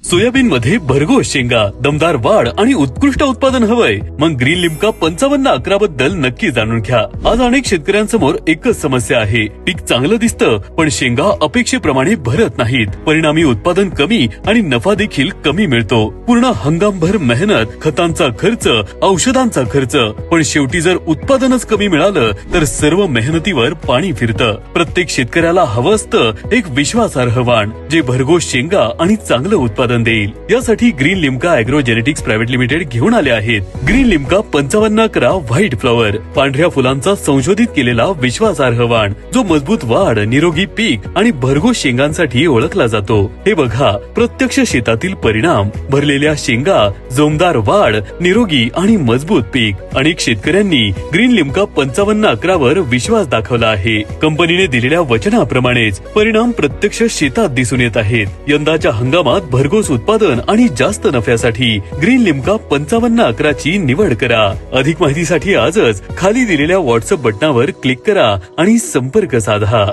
Soybean मध्ये भरघोस शेंगा, दमदार वाढ आणि उत्कृष्ट उत्पादन हवंय? मग ग्रीन लिम्का 5511 बद्दल नक्की जाणून घ्या। आज अनेक शेतकऱ्यांसमोर एकच समस्या आहे, पीक चांगलं दिसतं पण शेंगा अपेक्षेप्रमाणे भरत नाहीत। परिणामी उत्पादन कमी आणि नफा देखील कमी मिळतो। पूर्ण हंगामभर मेहनत, खतांचा खर्च, औषधांचा खर्च, पण शेवटी जर उत्पादनच कमी मिळालं तर सर्व मेहनतीवर पाणी फिरतं। प्रत्येक शेतकऱ्याला हवं असतं एक विश्वासार्ह वाण, जे भरघोस शेंगा आणि चांगलं उत्पादन देईल। यासाठी green Limca agro genetics private limited घेऊन आले आहेत ग्रीन लिम्का 5511 व्हाईट फ्लॉवर, पांढऱ्या फुलांचा संशोधित केलेला विश्वासार्ह वाण, जो मजबूत वाढ, निरोगी पीक आणि भरघोस शेंगांसाठी ओळखला जातो। हे बघा प्रत्यक्ष शेतातील परिणाम, भरलेल्या शेंगा, जोमदार वाढ, निरोगी आणि मजबूत पीक। अनेक शेतकऱ्यांनी ग्रीन लिम्का 5511 वर विश्वास दाखवला आहे। कंपनीने दिलेल्या वचनाप्रमाणेच परिणाम प्रत्यक्ष शेतात दिसून येत आहेत। यंदाच्या हंगामात भरघोस उत्पादन आणि जास्त नफ्यासाठी ग्रीन लिम्का 5511 ची निवड करा। अधिक माहितीसाठी आजच खाली दिलेल्या व्हॉट्सअप बटनावर क्लिक करा आणि संपर्क साधा।